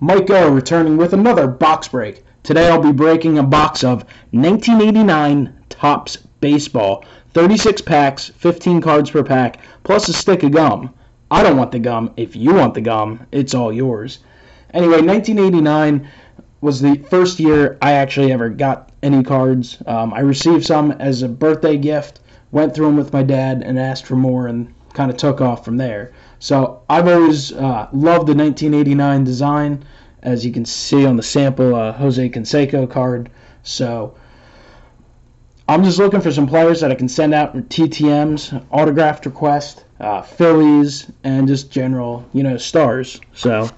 Mike O returning with another box break. Today I'll be breaking a box of 1989 Topps Baseball. 36 packs, 15 cards per pack, plus a stick of gum. I don't want the gum. If you want the gum, it's all yours. Anyway, 1989 was the first year I actually ever got any cards. I received some as a birthday gift, went through them with my dad, and asked for more, and kind of took off from there. So I've always loved the 1989 design, as you can see on the sample Jose Canseco card. So I'm just looking for some players that I can send out in TTMs, autographed request, Phillies, and just general, stars. So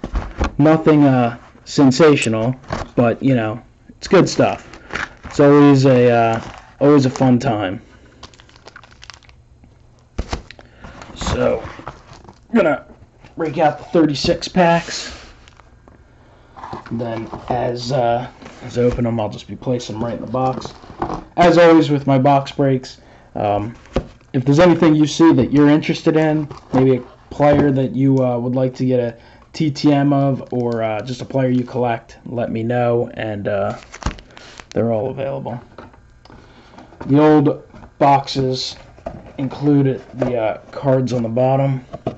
nothing sensational, but it's good stuff. It's always a fun time. So I'm gonna break out the 36 packs. Then as I open them, I'll just be placing them right in the box. As always with my box breaks, if there's anything you see that you're interested in, maybe a player that you would like to get a TTM of, or just a player you collect, let me know, and they're all available. The old boxes include the cards on the bottom. A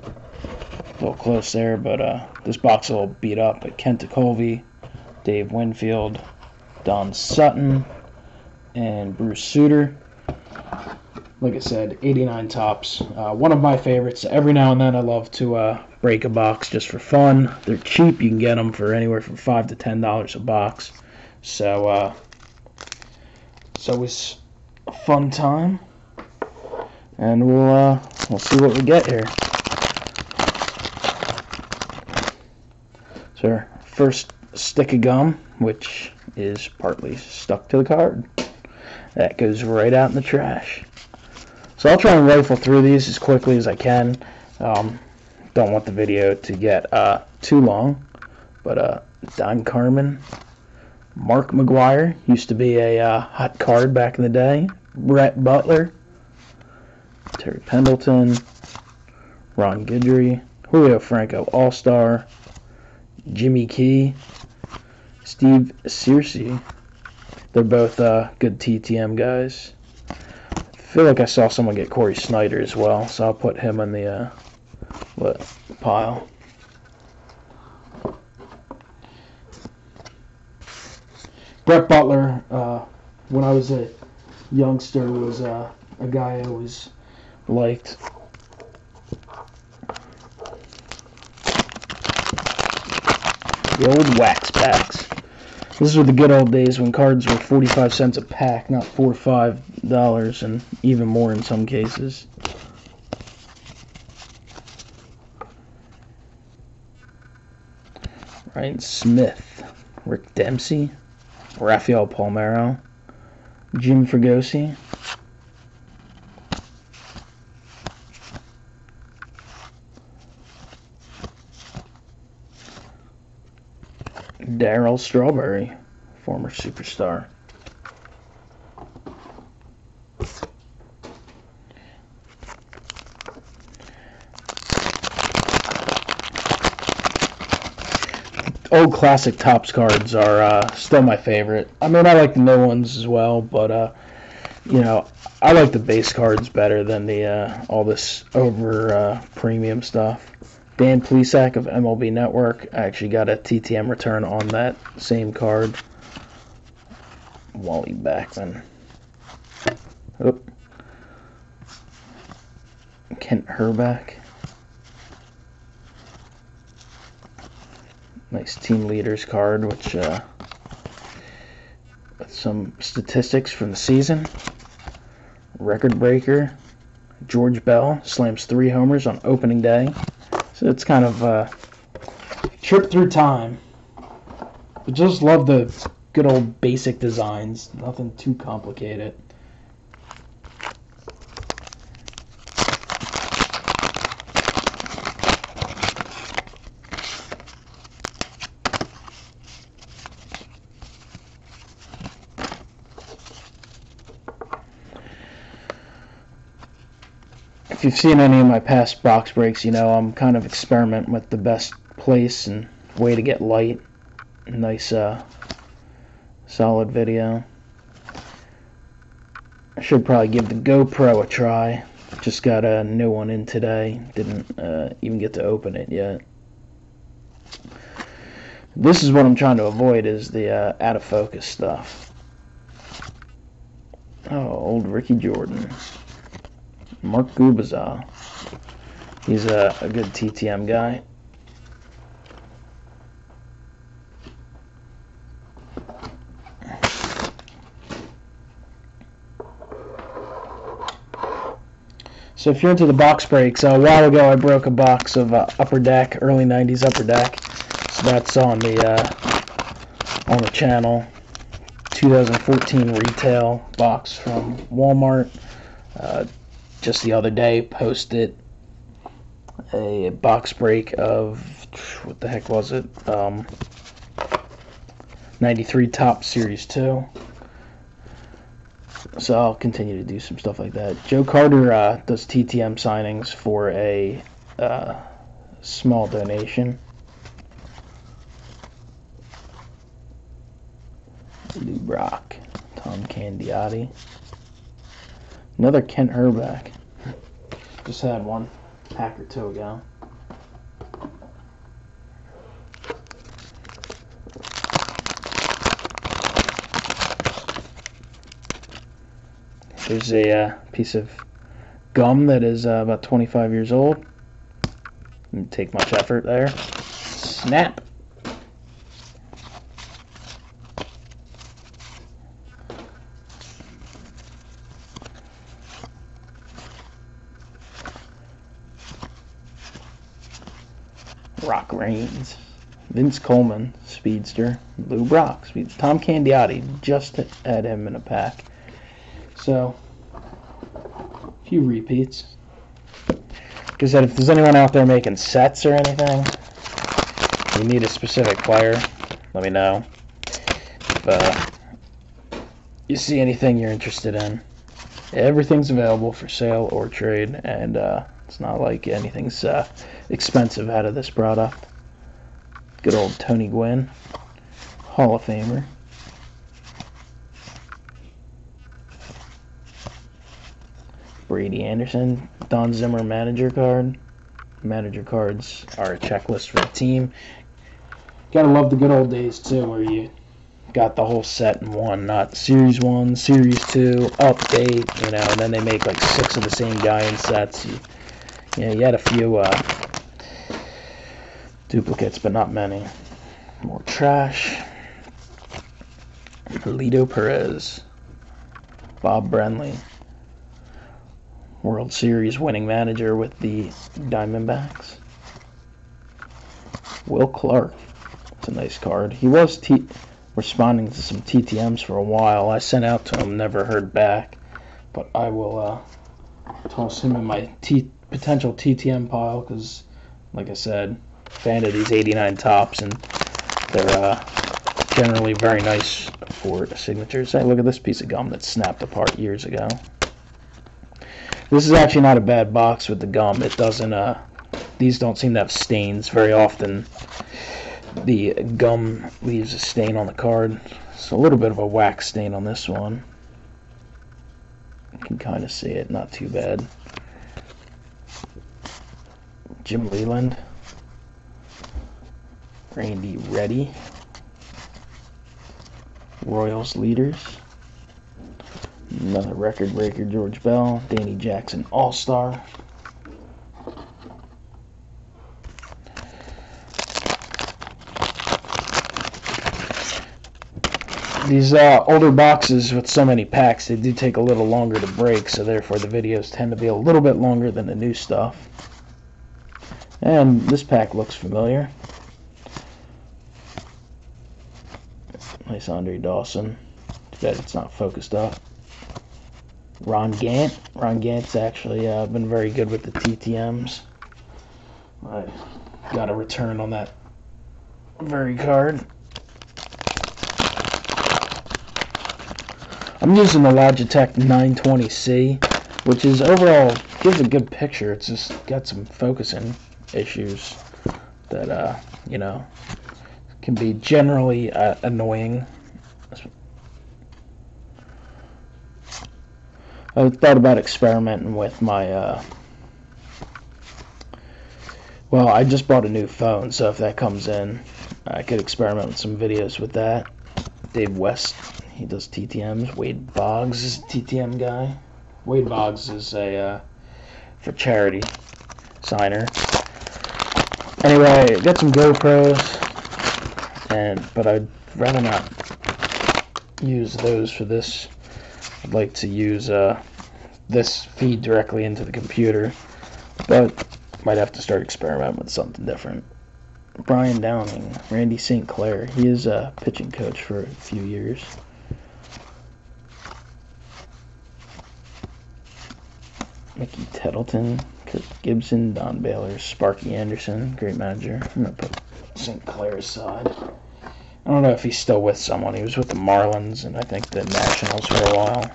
little close there, but this box is a little beat up. But Kent Tekulve, Dave Winfield, Don Sutton, and Bruce Sutter. Like I said, 89 Topps. One of my favorites. Every now and then I love to break a box just for fun. They're cheap. You can get them for anywhere from $5 to $10 a box. So it's always a fun time. And we'll see what we get here. So our first stick of gum, which is partly stuck to the card. That goes right out in the trash. So I'll try and rifle through these as quickly as I can. Don't want the video to get too long. But Don Carmen, Mark McGwire, used to be a hot card back in the day. Brett Butler, Terry Pendleton, Ron Guidry, Julio Franco All-Star, Jimmy Key, Steve Searcy. They're both good TTM guys. I feel like I saw someone get Corey Snyder as well, so I'll put him in the pile. Brett Butler, when I was a youngster, was a guy I always liked. The old wax packs. This were the good old days when cards were 45 cents a pack, not $4 or $5, and even more in some cases. Ryan Smith, Rick Dempsey, Rafael Palmeiro, Jim Fregosi, Darryl Strawberry, former superstar. Old classic Topps cards are still my favorite. I mean, I like the new ones as well, but I like the base cards better than the all this over premium stuff. Dan Plesac of MLB Network. I actually got a TTM return on that same card. Wally Backman. Oop. Kent Hrbek. Nice team leaders card, which with some statistics from the season. Record breaker. George Bell slams 3 homers on opening day. So it's kind of a trip through time. I just love the good old basic designs. Nothing too complicated. If you've seen any of my past box breaks, I'm kind of experimenting with the best place and way to get light. nice, solid video. I should probably give the GoPro a try. Just got a new one in today. Didn't even get to open it yet. This is what I'm trying to avoid, is the out of focus stuff. Oh, old Ricky Jordan. Mark Gubicza. He's a good TTM guy. So if you're into the box breaks, a while ago I broke a box of Upper Deck, early 90s Upper Deck. So that's on the channel. 2014 retail box from Walmart. Just the other day, posted a box break of, what the heck was it? 93 Topps Series 2. So I'll continue to do some stuff like that. Joe Carter does TTM signings for a small donation. Lou Brock, Tom Candiotti. Another Kent Hrbek. Just had one pack or two ago. There's a piece of gum that is about 25 years old. Didn't take much effort there. Snap. Rock Reigns, Vince Coleman, Speedster, Lou Brock, Speedster, Tom Candiotti, just had him in a pack. So, a few repeats. Like I said, if there's anyone out there making sets or anything, you need a specific player, let me know. If you see anything you're interested in, everything's available for sale or trade, and it's not like anything's expensive out of this product. Good old Tony Gwynn, Hall of Famer. Brady Anderson, Don Zimmer manager card. Manager cards are a checklist for the team. Gotta love the good old days too, where you got the whole set in one, not Series 1, Series 2, update, you know, and then they make like 6 of the same guy in sets. You had a few duplicates, but not many. More trash. Lito Perez. Bob Brenly. World Series winning manager with the Diamondbacks. Will Clark. It's a nice card. He was responding to some TTMs for a while. I sent out to him, never heard back. But I will toss him in my potential TTM pile because, like I said, fan of these 89 Topps, and they're generally very nice for signatures. Hey, look at this piece of gum that snapped apart years ago. This is actually not a bad box with the gum. It doesn't, these don't seem to have stains. Very often the gum leaves a stain on the card. It's a little bit of a wax stain on this one. You can kind of see it, not too bad. Jim Leyland. Randy Reddy. Royals leaders. Another record breaker, George Bell. Danny Jackson, All-Star. These older boxes with so many packs, they do take a little longer to break, so therefore the videos tend to be a little bit longer than the new stuff. And this pack looks familiar. Nice Andre Dawson. Too bad it's not focused up. Ron Gant. Ron Gant's actually been very good with the TTMs. I got a return on that very card. I'm using the Logitech 920C, which is overall gives a good picture. It's just got some focusing issues that can be generally annoying. I thought about experimenting with my, well, I just bought a new phone, so if that comes in, I could experiment with some videos with that. Dave West, he does TTMs. Wade Boggs is a TTM guy. Wade Boggs is a, for charity, signer. Anyway, got some GoPros, but I'd rather not use those for this. I'd like to use this feed directly into the computer, but might have to start experimenting with something different. Brian Downing, Randy St. Clair, he is a pitching coach for a few years. Mickey Tettleton, Kirk Gibson, Don Baylor, Sparky Anderson, great manager. I'm going to put St. Clair's side. I don't know if he's still with someone. He was with the Marlins and I think the Nationals for a while.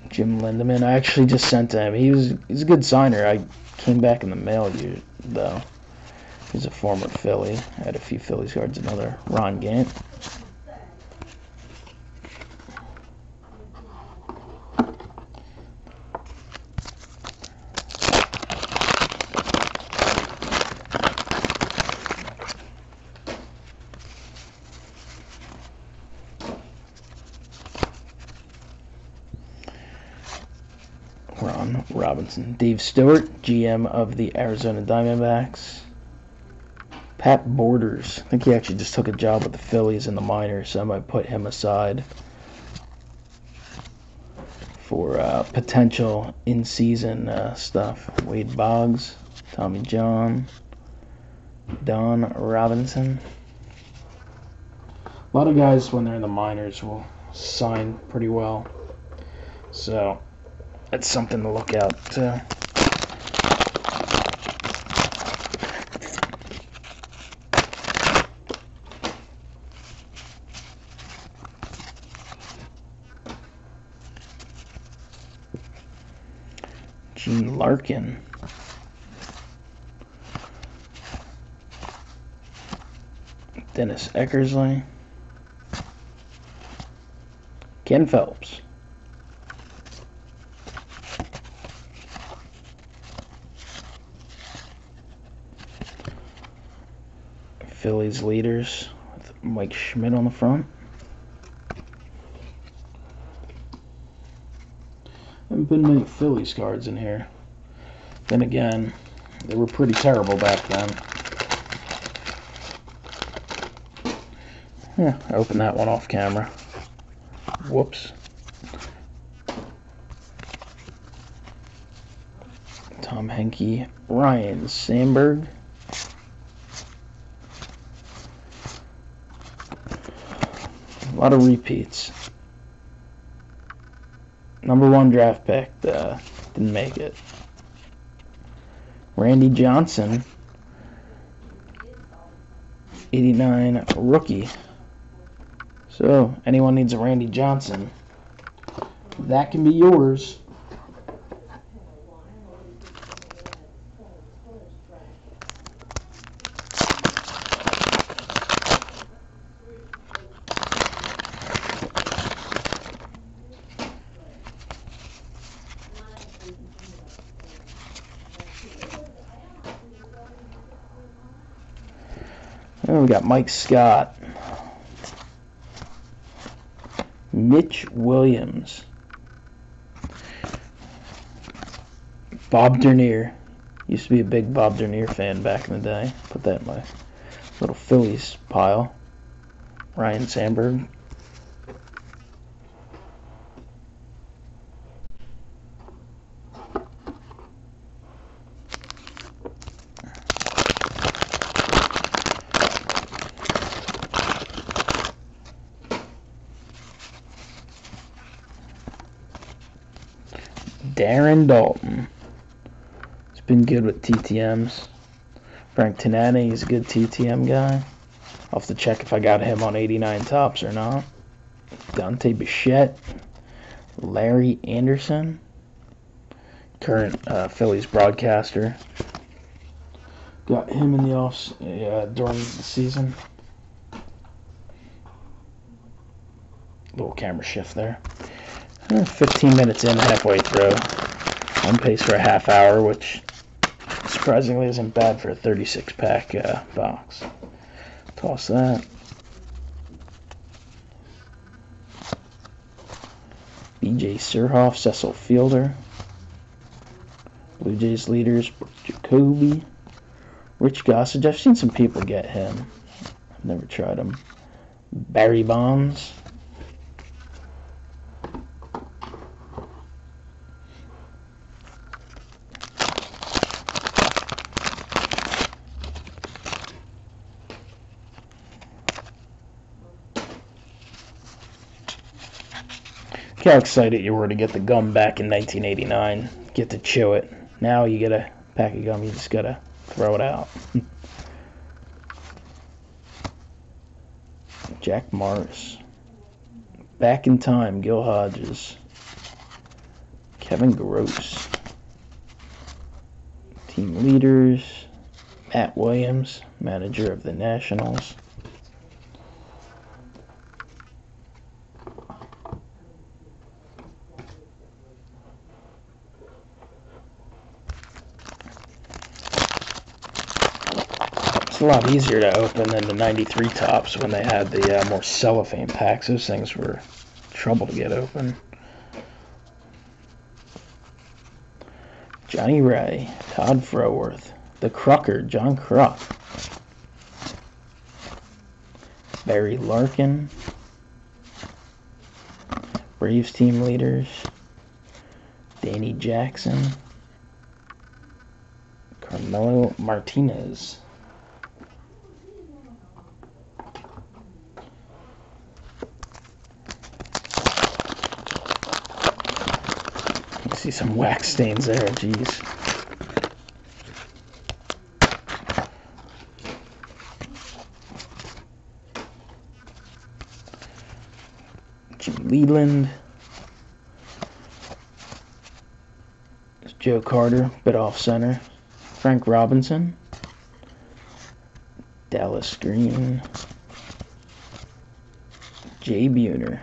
Jim Lindemann, I actually just sent to him. He's a good signer. I came back in the mail, though. He's a former Philly. I had a few Phillies cards. Another Ron Gant. Ron Robinson. Dave Stewart, GM of the Arizona Diamondbacks. Pat Borders. I think he actually just took a job with the Phillies in the minors, so I might put him aside for potential in-season stuff. Wade Boggs, Tommy John, Don Robinson. A lot of guys, when they're in the minors, will sign pretty well. So that's something to look out to. Gene Larkin. Dennis Eckersley. Ken Phelps. Phillies leaders with Mike Schmidt on the front. Haven't been many Phillies cards in here. Then again, they were pretty terrible back then. Yeah, I opened that one off camera. Whoops. Tom Henke, Ryan Sandberg. A lot of repeats. Number 1 draft pick, didn't make it. Randy Johnson, 89 rookie. So, anyone needs a Randy Johnson, that can be yours. And we got Mike Scott. Mitch Williams. Bob Dernier. Used to be a big Bob Dernier fan back in the day. Put that in my little Phillies pile. Ryan Sandberg. Darren Daulton. It's been good with TTMs. Frank Tanani is a good TTM guy. I'll have to check if I got him on 89 tops or not. Dante Bichette. Larry Anderson. Current Phillies broadcaster. Got him in the during the season. Little camera shift there. 15 minutes in, halfway through. On pace for a half hour, which surprisingly isn't bad for a 36-pack box. Toss that. B.J. Surhoff, Cecil Fielder. Blue Jays leaders, Jacoby. Rich Gossage. I've seen some people get him. I've never tried him. Barry Bonds. Look how excited you were to get the gum back in 1989. Get to chew it. Now you get a pack of gum, you just gotta throw it out. Jack Morris. Back in Time, Gil Hodges. Kevin Gross. Team leaders, Matt Williams, manager of the Nationals. It's a lot easier to open than the 93 tops when they had the more cellophane packs. Those things were trouble to get open. Johnny Ray, Todd Froworth, the Crucker, John Kruk, Barry Larkin, Braves team leaders, Danny Jackson, Carmelo Martinez. See some wax stains there, jeez. Jim Leland. Joe Carter, bit off center. Frank Robinson. Dallas Green. Jay Buhner.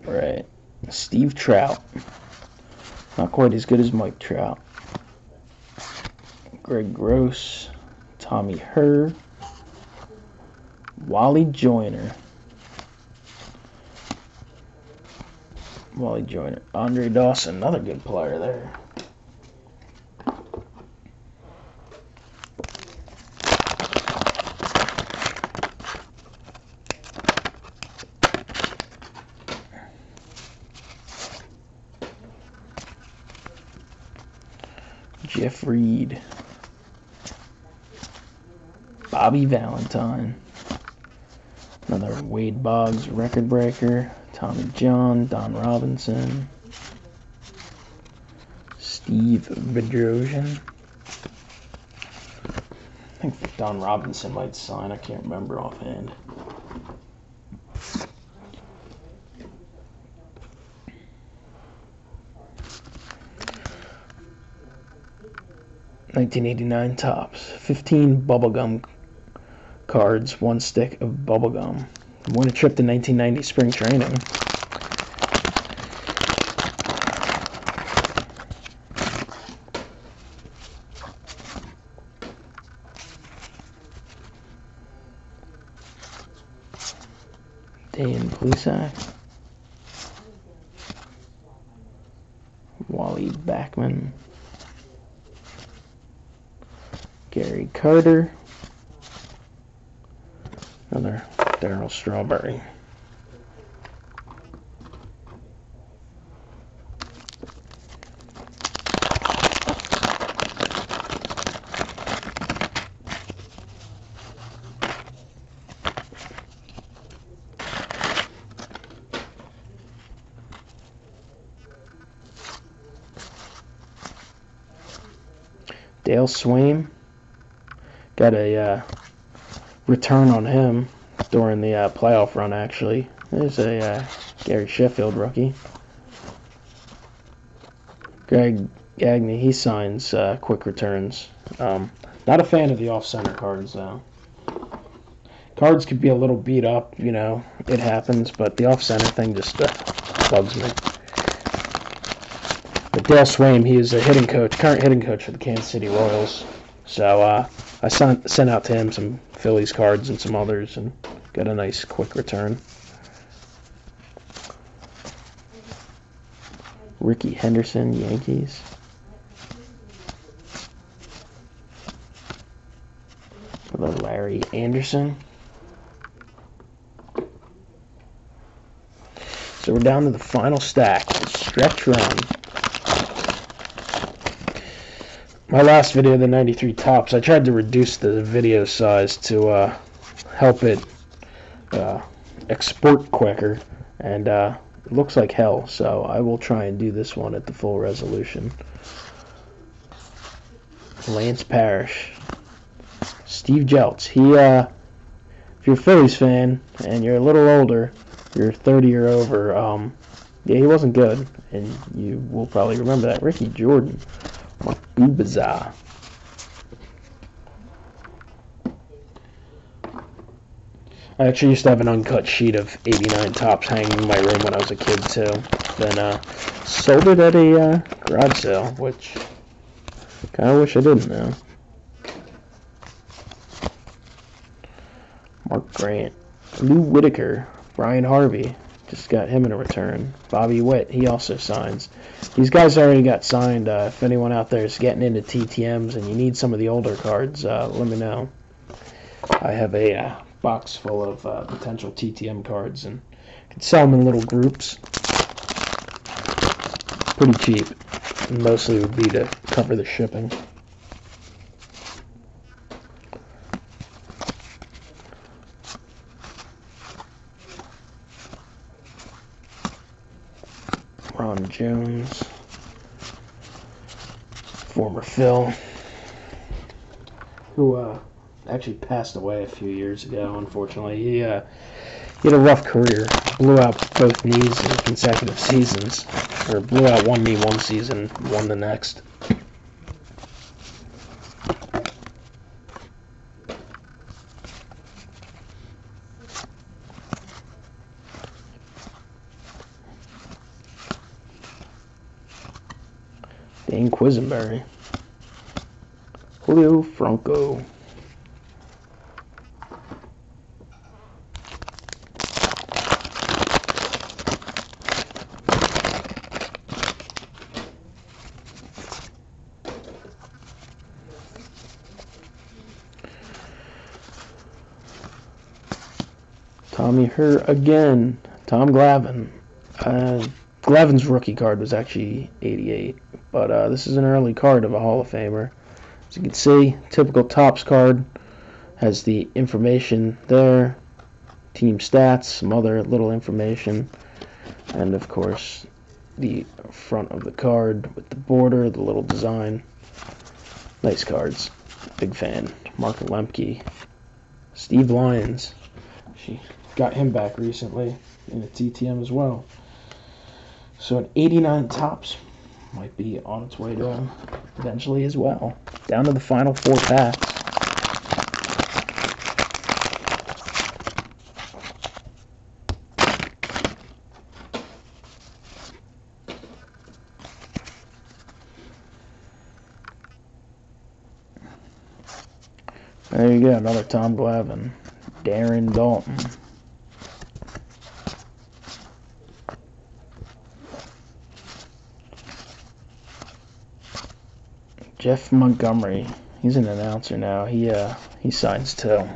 Right. Steve Trout. Not quite as good as Mike Trout. Greg Gross. Tommy Herr. Wally Joyner. Andre Dawson, another good player there. Jeff Reed. Bobby Valentine. Another Wade Boggs record breaker. Tommy John. Don Robinson. Steve Bedrosian. I think Don Robinson might sign. I can't remember offhand. $1989 tops. 15 bubblegum cards, 1 stick of bubblegum. Won a trip to 1990 spring training. Dan Plesac. Wally Backman. Gary Carter. Another Darryl Strawberry. Dale Swaim, got a return on him during the playoff run, actually. There's a Gary Sheffield rookie. Greg Gagne, he signs quick returns. Not a fan of the off-center cards, though. Cards could be a little beat up, you know, it happens, but the off-center thing just bugs me. But Dale Swaim, he is a current hitting coach for the Kansas City Royals. So I sent out to him some Phillies cards and some others and got a nice quick return. Ricky Henderson, Yankees. Hello, Larry Anderson. So we're down to the final stack, the stretch run. My last video, the 93 Topps, I tried to reduce the video size to help it export quicker, and it looks like hell, so I will try and do this one at the full resolution. Lance Parrish. Steve Jeltz. If you're a Phillies fan and you're a little older, you're 30 or over, yeah, he wasn't good, and you will probably remember that. Ricky Jordan. Gubaza. I actually used to have an uncut sheet of 89 Topps hanging in my room when I was a kid, too. Then sold it at a garage sale, which kind of wish I didn't now. Mark Grant. Lou Whitaker. Brian Harvey. Just got him in a return. Bobby Witt, he also signs. These guys already got signed. If anyone out there is getting into TTMs and you need some of the older cards, let me know. I have a box full of potential TTM cards and can sell them in little groups. Pretty cheap. And mostly would be to cover the shipping. Ron Jones, former Phil, who actually passed away a few years ago, unfortunately. He had a rough career, blew out both knees in consecutive seasons, or blew out one knee one season, won the next. Dane Quisenberry. Julio Franco. Tommy Her again. Tom Glavine. Glavine's rookie card was actually 88, but this is an early card of a Hall of Famer. As you can see, typical Topps card has the information there, team stats, some other little information, and of course the front of the card with the border, the little design. Nice cards. Big fan. Mark Lemke. Steve Lyons. She got him back recently in a TTM as well. So an 89 Topps might be on its way to him eventually as well. Down to the final 4 packs. There you go, another Tom Glavine. Darren Dalton. Jeff Montgomery. He's an announcer now. He signs too.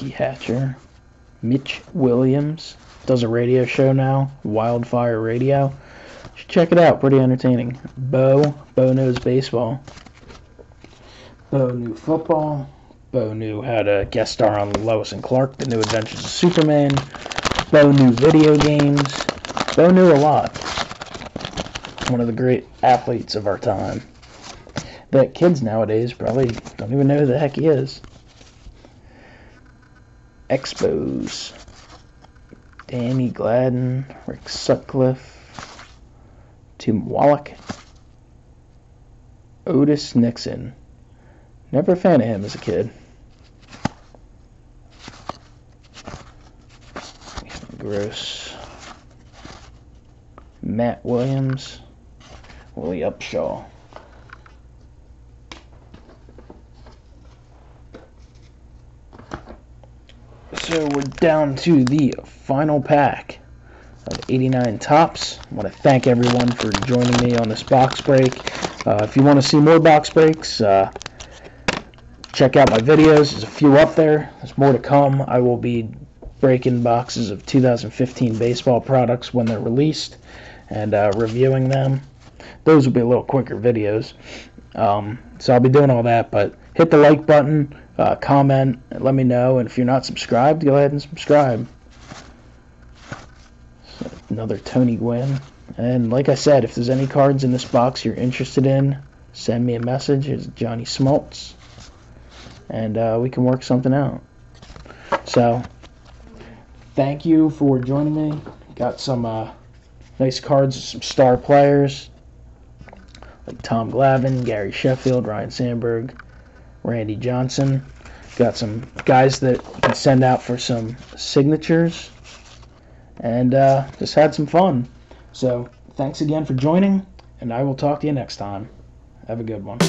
Rookie Hatcher. Mitch Williams does a radio show now, Wildfire Radio. You should check it out, pretty entertaining. Bo knows baseball. Bo knew football. Bo knew how to guest star on Lois and Clark, The New Adventures of Superman. Bo knew video games. Bo knew a lot. One of the great athletes of our time. That kids nowadays probably don't even know who the heck he is. Expos. Danny Gladden, Rick Sutcliffe, Tim Wallach, Otis Nixon. Never a fan of him as a kid. Gross. Matt Williams, Willie Upshaw. So we're down to the final pack of 89 Topps. I want to thank everyone for joining me on this box break. If you want to see more box breaks, check out my videos. There's a few up there. There's more to come. I will be breaking boxes of 2015 baseball products when they're released and reviewing them. Those will be a little quicker videos. So I'll be doing all that, but hit the like button. Comment, and let me know, and if you're not subscribed, go ahead and subscribe. So another Tony Gwynn, and like I said, if there's any cards in this box you're interested in, send me a message. It's Johnny Smoltz, and we can work something out. So thank you for joining me. Got some nice cards, some star players like Tom Glavine, Gary Sheffield, Ryan Sandberg, Randy Johnson. Got some guys that you can send out for some signatures, and just had some fun. So thanks again for joining, and I will talk to you next time. Have a good one.